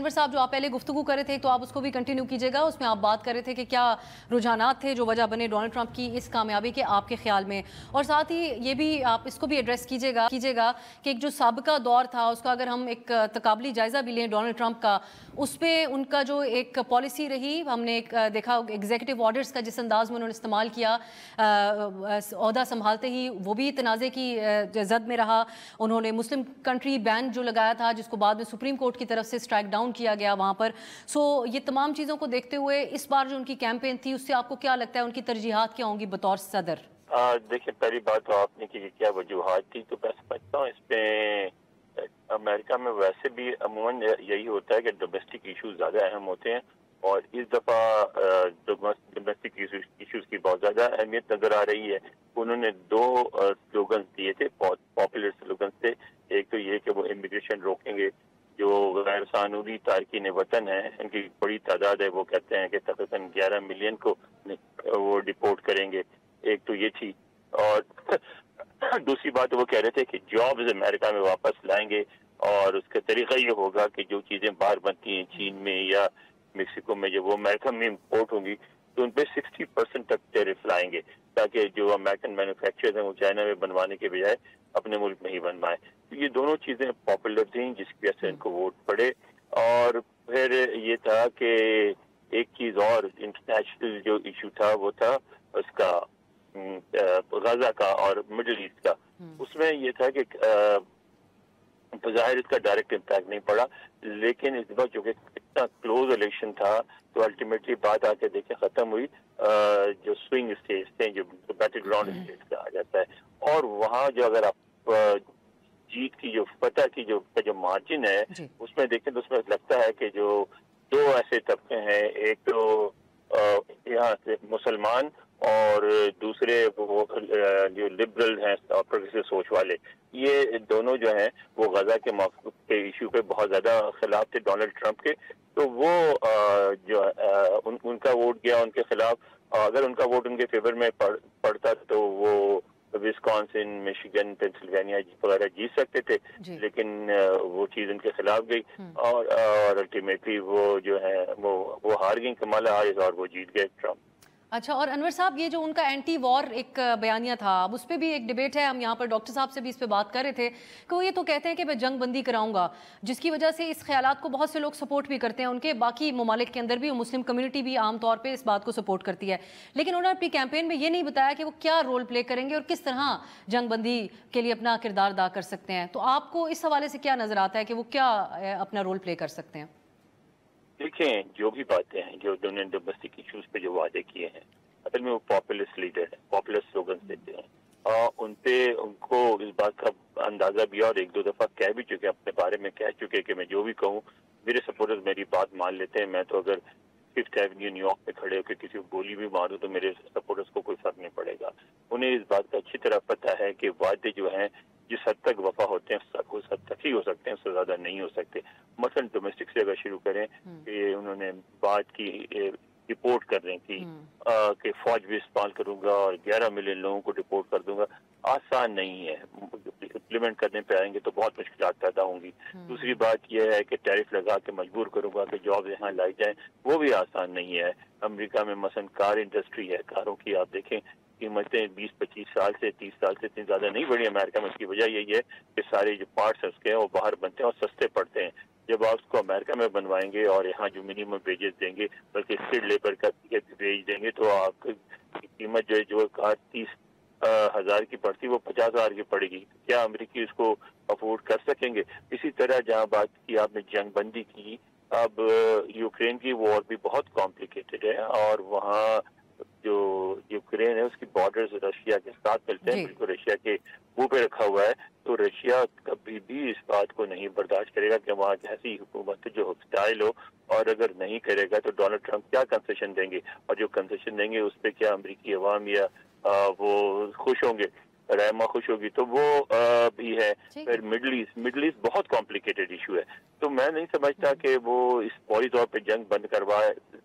انور صاحب جو آپ پہلے گفتگو کر رہے تھے تو آپ اس کو بھی کنٹینیو کیجیے گا. اس میں آپ بات کر رہے تھے کہ کیا رجحانات تھے جو وجہ بنے ڈونلڈ ٹرمپ کی اس کامیابی کے آپ کے خیال میں, اور ساتھ ہی یہ بھی آپ اس کو بھی ایڈریس کیجیے گا کہ ایک جو سابقہ دور تھا اس کا اگر ہم ایک تقابلی جائزہ بھی لیں ڈونلڈ ٹرمپ کا, اس پہ ان کا جو ایک پالیسی رہی, ہم نے ایک دیکھا ایگزیکٹو آرڈرز کا جس انداز میں انہوں نے استعمال کیا عہدہ سنبھالتے ہی, وہ بھی تنازع کی زد میں رہا. انہوں نے مسلم کنٹری بین جو لگایا تھا جس کو بعد میں سپریم کورٹ کی طرف سے اسٹرائک ڈاؤن کیا گیا وہاں پر. یہ تمام چیزوں کو دیکھتے ہوئے اس بار جو ان کی کیمپین تھی اس سے آپ کو کیا لگتا ہے ان کی ترجیحات کیا ہوں گی بطور صدر؟ دیکھیں, پہلی بات تو آپ نے کی کیا وجوہات تھی, تو میں سمجھتا ہوں اس پہ امریکہ میں ویسے بھی عموماً یہی ہوتا ہے کہ ڈومیسٹک ایشوز زیادہ اہم ہوتے ہیں, اور اس دفعہ ڈومیسٹک ایشوز کی بہت زیادہ اہمیت نظر آ رہی ہے. انہوں نے دو سلوگنز دیے تھے, پاپولر سلوگنز تھے. ایک تو یہ کہ وہ امیگریشن روکیں گے, جو غیر قانونی تارکین وطن ہیں ان کی بڑی تعداد ہے, وہ کہتے ہیں کہ تقریباً 11 ملین کو وہ ڈپورٹ کریں گے. ایک تو یہ تھی, اور دوسری بات وہ کہہ رہے تھے کہ جابز امریکہ میں واپس لائیں گے, اور اس کا طریقہ یہ ہوگا کہ جو چیزیں باہر بنتی ہیں چین میں یا میکسیکو میں, جب وہ امریکہ میں امپورٹ ہوں گی تو ان پہ 60% تک ٹیرف لائیں گے, تاکہ جو امریکن مینوفیکچرز ہیں وہ چائنا میں بنوانے کے بجائے اپنے ملک میں ہی بنوائیں. یہ دونوں چیزیں پاپولر تھیں جس کی وجہ سے ان کو ووٹ پڑے. اور پھر یہ تھا کہ ایک چیز اور انٹرنیشنل جو ایشو تھا وہ تھا اس کا غزہ کا اور مڈل ایسٹ کا. اس میں یہ تھا کہ بظاہر اس کا ڈائریکٹ امپیکٹ نہیں پڑا, لیکن اس بار چونکہ اتنا کلوز الیکشن تھا تو الٹیمیٹلی بات آ کے دیکھیں ختم ہوئی جو سوئنگ اسٹیٹس تھے, جو بیٹل گراؤنڈ اسٹیٹس کہا جاتا ہے, اور وہاں جو اگر آپ جیت کی جو فتح کی جو مارجن ہے اس میں دیکھیں تو اس میں لگتا ہے کہ جو دو ایسے طبقے ہیں, ایک تو یہاں سے مسلمان اور دوسرے جو لبرل ہیں اور پروگریسو سوچ والے, یہ دونوں جو ہیں وہ غزہ کے ایشو پہ بہت زیادہ خلاف تھے ڈونلڈ ٹرمپ کے. تو وہ جو ان کا ووٹ گیا ان کے خلاف. اگر ان کا ووٹ ان کے فیور میں پڑتا تو وہ وسکانسن, میشیگن, پینسلوینیا وغیرہ جیت سکتے تھے, لیکن وہ چیز ان کے خلاف گئی, اور الٹیمیٹلی وہ جو ہے وہ ہار گئی کمالا ہارس, اور وہ جیت گئے ٹرمپ. اچھا, اور انور صاحب یہ جو ان کا اینٹی وار ایک بیانیہ تھا, اب اس پہ بھی ایک ڈیبیٹ ہے, ہم یہاں پر ڈاکٹر صاحب سے بھی اس پہ بات کر رہے تھے کہ وہ یہ تو کہتے ہیں کہ میں جنگ بندی کراؤں گا, جس کی وجہ سے اس خیالات کو بہت سے لوگ سپورٹ بھی کرتے ہیں, ان کے باقی ممالک کے اندر بھی, مسلم کمیونٹی بھی عام طور پہ اس بات کو سپورٹ کرتی ہے, لیکن انہوں نے اپنی کیمپین میں یہ نہیں بتایا کہ وہ کیا رول پلے کریں گے اور کس طرح جنگ بندی کے لیے اپنا کردار ادا کر سکتے ہیں. تو آپ کو اس حوالے سے کیا نظر آتا ہے کہ وہ کیا اپنا رول پلے کر سکتے ہیں؟ دیکھیں, جو بھی باتیں ہیں جو ڈومیسٹک ایشوز پہ جو وعدے کیے ہیں, اصل میں وہ پاپولسٹ لیڈر ہیں, پاپولر سلوگنز دیتے ہیں, ان پہ ان کو اس بات کا اندازہ بھی ہے, اور ایک دو دفعہ کہہ بھی چکے, اپنے بارے میں کہہ چکے کہ میں جو بھی کہوں میرے سپورٹرز میری بات مان لیتے ہیں. میں تو اگر 5th ایونیو نیو یارک پہ کھڑے ہو کے کسی کو گولی بھی ماروں تو میرے سپورٹرز کو کوئی فرق نہیں پڑے گا. انہیں اس بات کا اچھی طرح پتہ ہے کہ وعدے جو ہیں جس حد تک وفا ہوتے ہیں اس حد تک ہی ہو سکتے ہیں, اس سے زیادہ نہیں ہو سکتے. مثلاً ڈومیسٹک سے اگر شروع کریں کہ انہوں نے بات کی ڈپورٹ کرنے کی کہ فوج بھی استعمال کروں گا اور 11 ملین لوگوں کو ڈپورٹ کر دوں گا, آسان نہیں ہے. امپلیمنٹ کرنے پہ آئیں گے تو بہت مشکلات پیدا ہوں گی. دوسری بات یہ ہے کہ ٹیرف لگا کے مجبور کروں گا کہ جاب یہاں لائی جائیں, وہ بھی آسان نہیں ہے. امریکہ میں مثلاً کار انڈسٹری ہے, کاروں کی آپ دیکھیں قیمتیں 20-25 سال سے 30 سال سے اتنی زیادہ نہیں بڑھی امریکہ میں. اس کی وجہ یہی ہے کہ سارے جو پارٹس ہیں اس کے ہیں وہ باہر بنتے ہیں اور سستے پڑتے ہیں. جب آپ اس کو امریکہ میں بنوائیں گے اور یہاں جو منیمم ویجز دیں گے بلکہ اسکلڈ لیبر کا ویج دیں گے, تو آپ کی قیمت جو کار 30,000 کی پڑتی وہ 50,000 کی پڑے گی. کیا امریکی اس کو افورڈ کر سکیں گے؟ اسی طرح جہاں بات کی آپ نے جنگ بندی کی, اب یوکرین کی وار بھی بہت کمپلیکیٹڈ ہے, اور وہاں جو یوکرین ہے اس کی بارڈرز رشیا کے ساتھ ملتے ہیں, بالکل رشیا کے منہ پہ رکھا ہوا ہے. تو رشیا کبھی بھی اس بات کو نہیں برداشت کرے گا کہ وہاں ایسی حکومت جو ہسٹائل ہو, اور اگر نہیں کرے گا تو ڈونلڈ ٹرمپ کیا کنسیشن دیں گے, اور جو کنسیشن دیں گے اس پہ کیا امریکی عوام یا وہ خوش ہوں گے, رحمہ خوش ہوگی, تو وہ بھی ہے. پھر مڈل ایسٹ بہت کمپلیکیٹڈ ایشو ہے. تو میں نہیں سمجھتا کہ وہ اس فوری طور پہ جنگ بند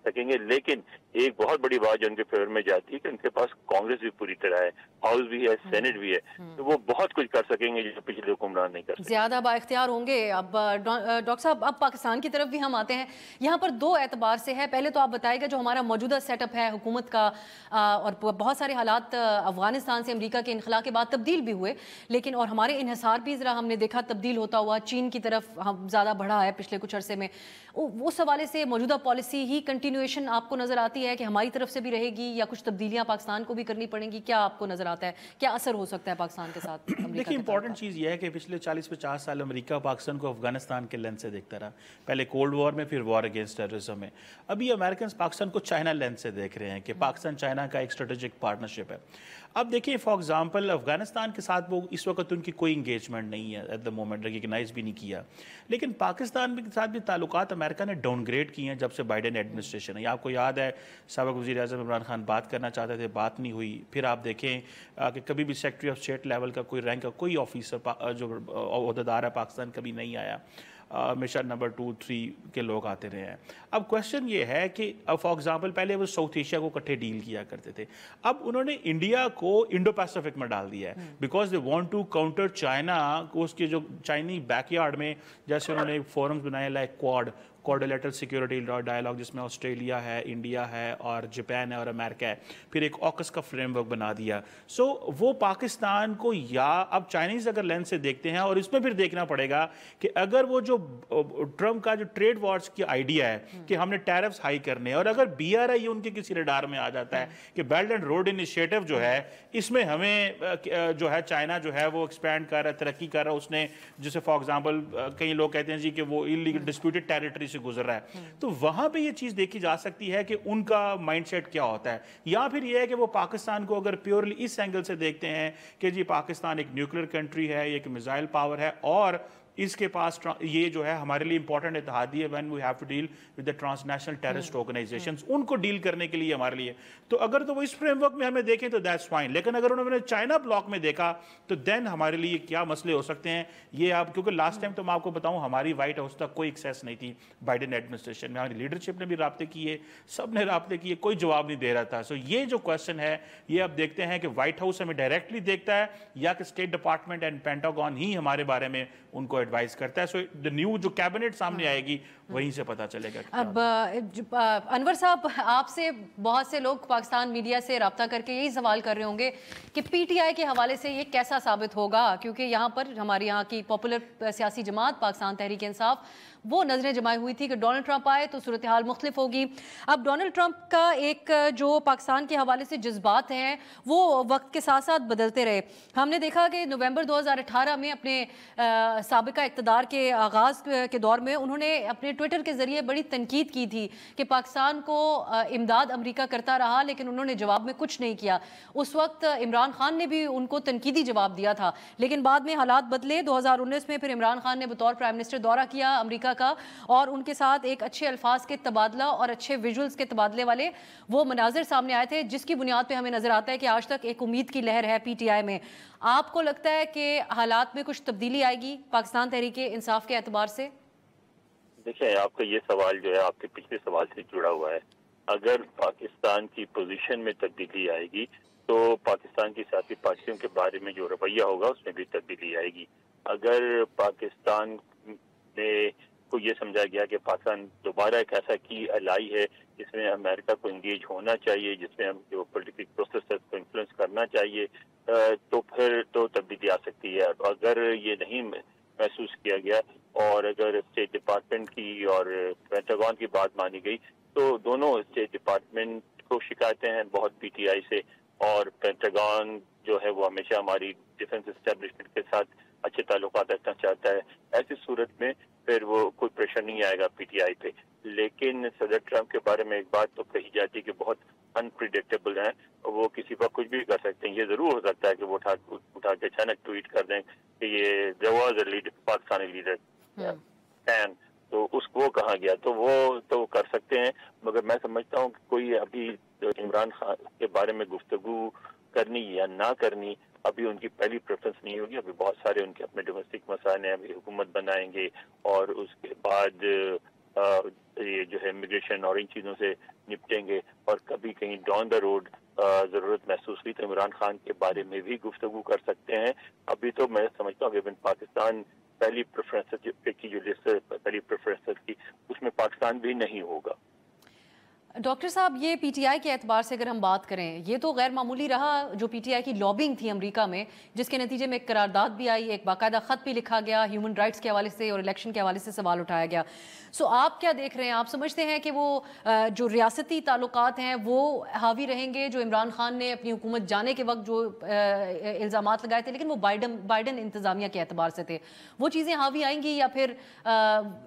سکیں گے. لیکن ایک بہت بڑی بات جو ان کے فیور میں جاتی ہے کہ ان کے پاس کانگریس بھی پوری طرح ہے, ہاؤس بھی ہے, سینٹ بھی ہے, تو وہ بہت کچھ کر سکیں گے جو پچھلے حکمران نہیں کر سکتے. زیادہ با اختیار ہوں گے. اب ڈاکٹر صاحب اب پاکستان کی طرف بھی ہم آتے ہیں. یہاں پر دو اعتبار سے ہے. پہلے تو آپ بتائے گا جو ہمارا موجودہ سیٹ اپ ہے حکومت کا, اور بہت سارے حالات افغانستان سے امریکہ کے انخلا کے بعد تبدیل بھی ہوئے, لیکن اور ہمارے انحصار بھی ذرا ہم نے دیکھا تبدیل ہوتا ہوا, چین کی طرف ہم زیادہ بڑھا ہے پچھلے کچھ عرصے میں. اس حوالے سے موجودہ پالیسی ہی کنٹینیویشن آپ کو نظر آتی ہے کہ ہماری طرف سے بھی رہے گی یا کچھ تبدیلیاں پاکستان کو بھی کرنی پڑیں گی؟ کیا آپ کو نظر آتا ہے, کیا اثر ہو سکتا ہے پاکستان کے ساتھ امریکہ دیکھیں امپورٹنٹ چیز یہ ہے کہ پچھلے 40-50 سال امریکہ پاکستان کو افغانستان کے لینس سے دیکھتا رہا. پہلے کولڈ وار میں, پھر وار اگینسٹ ٹیررزم میں. ابھی امریکنز پاکستان کو چائنا لینس سے دیکھ رہے ہیں کہ پاکستان چائنا کا ایک اسٹریٹجک پارٹنرشپ ہے. اب دیکھیں فار ایگزامپل افغانستان کے ساتھ وہ اس وقت ان کی کوئی انگیجمنٹ نہیں ہے ایٹ دا مومنٹ, ریکگنائز بھی نہیں کیا. لیکن پاکستان کے ساتھ بھی تعلقات امریکہ نے ڈاؤن گریڈ کیے ہیں جب سے بائیڈن ایڈمنسٹریشن ہے. آپ کو یاد ہے سابق وزیر اعظم عمران خان بات کرنا چاہتے تھے, بات نہیں ہوئی. پھر آپ دیکھیں کہ کبھی بھی سیکرٹری آف اسٹیٹ لیول کا کوئی رینک کا کوئی آفیسر جو عہدیدار ہے پاکستان کبھی نہیں آیا. ہمیشہ نمبر 2-3 کے لوگ آتے رہے ہیں. اب کوشچن یہ ہے کہ فار ایگزامپل پہلے وہ ساؤتھ ایشیا کو اکٹھے ڈیل کیا کرتے تھے, اب انہوں نے انڈیا کو انڈو پیسیفک میں ڈال دیا ہے because they want to counter China. اس کے جو چائنی بیک یارڈ میں جیسے انہوں نے فورمز بنائے لائک کوارڈیلیٹرل سیکورٹی ڈائلاگ جس میں آسٹریلیا ہے, انڈیا ہے اور جاپان ہے اور امریکہ ہے, پھر ایک آکس کا فریم ورک بنا دیا. سو وہ پاکستان کو یا اب چائنیز اگر لینس سے دیکھتے ہیں, اور اس میں پھر دیکھنا پڑے گا کہ اگر وہ جو ٹرمپ کا جو ٹریڈ وارز کی آئیڈیا ہے کہ ہم نے ٹیرفز ہائی کرنے, اور اگر بی آر آئی ان کے کسی ریڈار میں آ جاتا ہے کہ بیلٹ اینڈ روڈ انیشیٹو جو ہے اس میں ہمیں جو ہے چائنا جو ہے وہ ایکسپینڈ کر رہا ہے, ترقی کر رہا ہے, اس نے جیسے فار ایگزامپل کئی لوگ کہتے ہیں جی کہ وہ انلیگل ڈسپیوٹڈ ٹیریٹری سے گزر رہا ہے, تو وہاں پہ یہ چیز دیکھی جا سکتی ہے کہ ان کا مائنڈ سیٹ کیا ہوتا ہے. یا پھر یہ ہے کہ وہ پاکستان کو اگر پیورلی اس اینگل سے دیکھتے ہیں کہ جی پاکستان ایک نیوکلیر کنٹری ہے, ایک میزائل پاور ہے, اور اس کے پاس یہ جو ہے ہمارے لیے امپورٹنٹ اتحادی ہے when we have to deal with the transnational terrorist organizations, ان کو ڈیل کرنے کے لیے ہمارے لیے. تو اگر تو وہ اس فریم ورک میں ہمیں دیکھیں تو that's fine, لیکن اگر انہوں نے چائنا بلاک میں دیکھا تو دین ہمارے لیے کیا مسئلے ہو سکتے ہیں یہ آپ, کیونکہ لاسٹ ٹائم تو میں آپ کو بتاؤں ہماری وائٹ ہاؤس تک کوئی ایکسیس نہیں تھی بائیڈن ایڈمنسٹریشن میں, ہماری لیڈرشپ نے بھی رابطے کیے, سب نے رابطے کیے, کوئی جواب نہیں دے رہا تھا. سو یہ جو کوشچن ہے یہ اب دیکھتے ہیں کہ وائٹ ہاؤس ہمیں ڈائریکٹلی دیکھتا ہے یا کہ اسٹیٹ ڈپارٹمنٹ اینڈ پینٹاگون ہی ہمارے بارے میں ان کو ایڈوائز کرتا ہے. سو نیو جو کیبنٹ سامنے آئے گی وہیں سے پتہ چلے گا. اب انور صاحب آپ سے بہت سے لوگ پاکستان میڈیا سے رابطہ کر کے یہی سوال کر رہے ہوں گے کہ پی ٹی آئی کے حوالے سے یہ کیسا ثابت ہوگا, کیونکہ یہاں پر ہمارے یہاں کی پاپولر سیاسی جماعت پاکستان تحریک انصاف وہ نظریں جمائی ہوئی تھی کہ ڈونلڈ ٹرمپ آئے تو صورتحال مختلف ہوگی. اب ڈونلڈ ٹرمپ کا ایک جو پاکستان کے حوالے سے جذبات ہیں وہ وقت کے ساتھ ساتھ بدلتے رہے. ہم نے دیکھا کہ نومبر 2018 میں اپنے سابقہ اقتدار کے آغاز کے دور میں انہوں نے اپنے ٹویٹر کے ذریعے بڑی تنقید کی تھی کہ پاکستان کو امداد امریکہ کرتا رہا لیکن انہوں نے جواب میں کچھ نہیں کیا. اس وقت عمران خان نے بھی ان کو تنقیدی جواب دیا تھا, لیکن بعد میں حالات بدلے. 2019 میں پھر عمران خان نے بطور پرائم منسٹر دورہ کیا امریکہ کا, اور ان کے ساتھ ایک اچھے الفاظ کے تبادلہ اور اچھے ویژولز کے تبادلے والے وہ مناظر سامنے آئے تھے, جس کی بنیاد پہ ہمیں نظر آتا ہے کہ آج تک ایک امید کی لہر ہے پی ٹی آئی میں. آپ کو لگتا ہے کہ حالات میں کچھ تبدیلی آئے گی پاکستان تحریک انصاف کے اعتبار سے؟ دیکھیں آپ کا یہ سوال جو ہے آپ کے پچھلے سوال سے جڑا ہوا ہے. اگر پاکستان کی پوزیشن میں تبدیلی آئے گی تو پاکستان کی سیاسی پارٹیوں کے بارے میں جو رویہ ہوگا اس میں بھی تبدیلی آئے گی. اگر پاکستان میں کو یہ سمجھا گیا کہ پاکستان دوبارہ ایک ایسا کی الائی ہے جس میں امریکہ کو انگیج ہونا چاہیے, جس میں جو پولیٹیکل پروسیس ہے اس کو انفلوئنس کرنا چاہیے, تو پھر تو تبدیلی آ سکتی ہے. اگر یہ نہیں محسوس کیا گیا اور اگر اسٹیٹ ڈپارٹمنٹ کی اور پینٹاگون کی بات مانی گئی تو دونوں اسٹیٹ ڈپارٹمنٹ کو شکایتیں ہیں بہت پی ٹی آئی سے, اور پینٹاگون جو ہے وہ ہمیشہ ہماری ڈیفنس اسٹیبلشمنٹ کے ساتھ اچھے تعلقات رکھنا چاہتا ہے. ایسی صورت میں پھر وہ کوئی پریشر نہیں آئے گا پی ٹی آئی پہ. لیکن صدر ٹرمپ کے بارے میں ایک بات تو کہی جاتی ہے کہ بہت انپریڈکٹیبل ہیں, وہ کسی وقت کچھ بھی کر سکتے ہیں. یہ ضرور ہو سکتا ہے کہ وہ اٹھا کے اچانک ٹویٹ کر دیں کہ یہ there was a leader, Pakistani leader fan, تو اس کو کہاں گیا, تو وہ تو کر سکتے ہیں. مگر میں سمجھتا ہوں کہ کوئی ابھی عمران خان کے بارے میں گفتگو کرنی یا نہ کرنی ابھی ان کی پہلی پریفرنس نہیں ہوگی. ابھی بہت سارے ان کے اپنے ڈومیسٹک مسائل ہیں, ابھی حکومت بنائیں گے اور اس کے بعد یہ جو ہے امیگریشن اور ان چیزوں سے نپٹیں گے، اور کبھی کہیں ڈاؤن دا روڈ ضرورت محسوس ہوئی تو عمران خان کے بارے میں بھی گفتگو کر سکتے ہیں. ابھی تو میں سمجھتا ہوں کہ پاکستان پہلی پریفرنس کی جو لسٹ پہلی پریفرنس کی اس میں پاکستان بھی نہیں ہوگا. ڈاکٹر صاحب، یہ پی ٹی آئی کے اعتبار سے اگر ہم بات کریں، یہ تو غیر معمولی رہا جو پی ٹی آئی کی لابنگ تھی امریکہ میں، جس کے نتیجے میں ایک قرارداد بھی آئی، ایک باقاعدہ خط بھی لکھا گیا، ہیومن رائٹس کے حوالے سے اور الیکشن کے حوالے سے سوال اٹھایا گیا. سو آپ کیا دیکھ رہے ہیں؟ آپ سمجھتے ہیں کہ وہ جو ریاستی تعلقات ہیں وہ حاوی رہیں گے، جو عمران خان نے اپنی حکومت جانے کے وقت جو الزامات لگائے تھے لیکن وہ بائیڈن انتظامیہ کے اعتبار سے تھے، وہ چیزیں حاوی آئیں گی یا پھر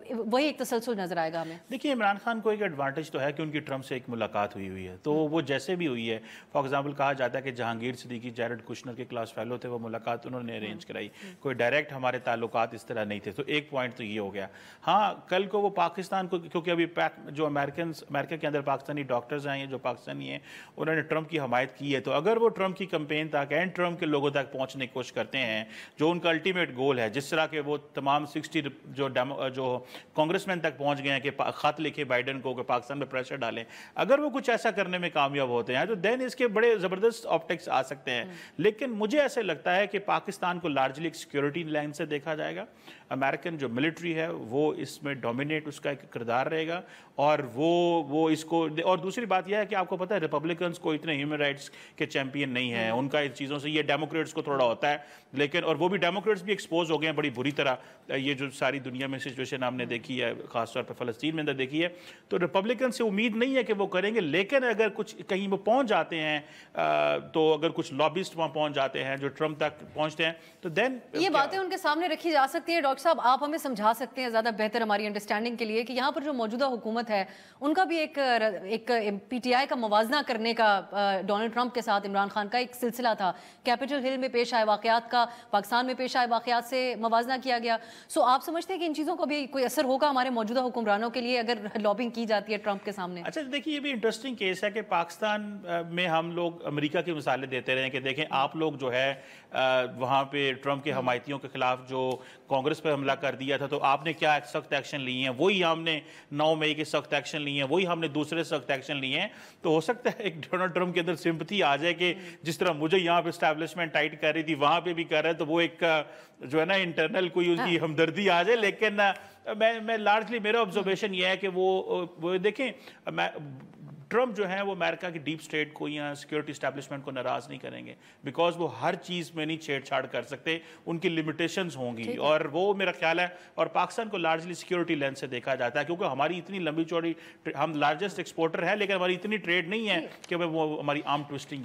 وہی ایک تسلسل نظر آئے گا ہمیں؟ دیکھیے، عمران خان کو ایک ایڈوانٹیج تو ہے کہ ان کی ٹرمپ سے ایک ملاقات ہوئی ہے، تو وہ جیسے بھی ہوئی ہے، فار ایگزامپل کہا جاتا ہے کہ جہانگیر صدیقی جیرڈ کشنر کے کلاس فیلو تھے، وہ ملاقات انہوں نے ارینج کرائی، کوئی ڈائریکٹ ہمارے تعلقات اس طرح نہیں تھے. تو ایک پوائنٹ تو یہ ہو گیا. ہاں، کل کو وہ پاکستان کو، کیونکہ ابھی جو امریکہ کے اندر پاکستانی ڈاکٹرز ہیں جو پاکستانی ہیں، انہوں نے ٹرمپ کی حمایت کی ہے، تو اگر وہ ٹرمپ کی کمپین تک اینڈ ٹرمپ کے لوگوں تک پہنچنے کی کوشش کرتے ہیں، جو ان کا الٹیمیٹ گول ہے، جس طرح کہ وہ تمام 60 جو کانگریس مین تک پہنچ گئے ہیں کہ خط لکھے بائیڈن کو کہ پاکستان میں پریشر ڈالیں، اگر وہ کچھ ایسا کرنے میں کامیاب ہوتے ہیں تو دین اس کے بڑے زبردست آپٹکس آ سکتے ہیں. لیکن مجھے ایسے لگتا ہے کہ پاکستان کو لارجلی ایک سیکیورٹی لائن سے دیکھا جائے گا. امریکن جو ملٹری ہے وہ اس میں ڈومینیٹ اس کا ایک کردار رہے گا، اور وہ اس کو، اور دوسری بات یہ ہے کہ آپ کو پتہ ہے ریپبلکنز کو اتنے ہیومن رائٹس کے چیمپئن نہیں ہیں، ان کا ان چیزوں سے، یہ ڈیموکریٹس کو تھوڑا ہوتا ہے، لیکن اور وہ بھی ڈیموکریٹس بھی ایکسپوز ہو گئے ہیں بڑی بری طرح. یہ جو ساری دنیا میں سچویشن ہم نے دیکھی ہے، خاص طور پہ فلسطین میں اندر دیکھی ہے، تو ریپبلکن سے امید نہیں ہے کہ وہ کریں گے. لیکن اگر کچھ کہیں وہ پہنچ جاتے ہیں، تو اگر کچھ لابسٹ وہاں پہنچ جاتے ہیں جو ٹرمپ تک پہنچتے ہیں، تو دین یہ باتیں ان کے سامنے رکھی جا سکتی ہیں. ڈاکٹر صاحب، آپ ہمیں سمجھا سکتے ہیں زیادہ بہتر ہماری انڈرسٹینڈنگ کے لیے کہ یہاں پر جو موجودہ حکومت ہے ان کا بھی ایک پی ٹی آئی کا موازنہ کرنے کا ڈونلڈ ٹرمپ کے ساتھ عمران خان کا ایک سلسلہ تھا. کیپٹل ہل میں پیش آئے واقعات کا پاکستان میں پیش آئے واقعات سے موازنہ کیا گیا. سو آپ سمجھتے ہیں کہ ان چیزوں کا بھی کوئی اثر ہوگا ہمارے موجودہ حکمرانوں کے لیے اگر لابنگ کی جاتی ہے ٹرمپ کے سامنے؟ اچھا دیکھیے، یہ بھی انٹرسٹنگ کیس ہے کہ پاکستان میں ہم لوگ امریکہ کی مثالیں دیتے رہے ہیں کہ دیکھیں آپ لوگ جو ہے وہاں پہ ٹرمپ کے حمایتیوں کے خلاف جو کانگریس پہ حملہ کر دیا تھا، تو آپ نے کیا سخت ایکشن لیے ہیں؟ وہی ہم نے 9 مئی کے سخت ایکشن لیے ہیں، وہی ہم نے دوسرے سخت ایکشن لیے ہیں. تو ہو سکتا ہے ایک ڈونلڈ ٹرمپ کے اندر سمپتھی آ جائے کہ جس طرح مجھے یہاں پہ اسٹیبلشمنٹ ٹائٹ کر رہی تھی وہاں پہ بھی کر رہے، تو وہ ایک جو ہے نا انٹرنل کوئی اس کی ہمدردی آ جائے. لیکن میں لارجلی میرا آبزرویشن یہ ہے کہ وہ دیکھیں، ٹرمپ جو ہیں وہ امریکہ کی ڈیپ سٹیٹ کو یا سیکیورٹی اسٹیبلشمنٹ کو ناراض نہیں کریں گے، بیکاز وہ ہر چیز میں نہیں چھیڑ چھاڑ کر سکتے، ان کی لمیٹیشنز ہوں گی. اور وہ میرا خیال ہے، اور پاکستان کو لارجلی سیکیورٹی لینس سے دیکھا جاتا ہے کیونکہ ہماری اتنی لمبی چوڑی، ہم لارجسٹ ایکسپورٹر ہے لیکن ہماری اتنی ٹریڈ نہیں ہے کہ وہ ہماری آرم ٹوئسٹنگ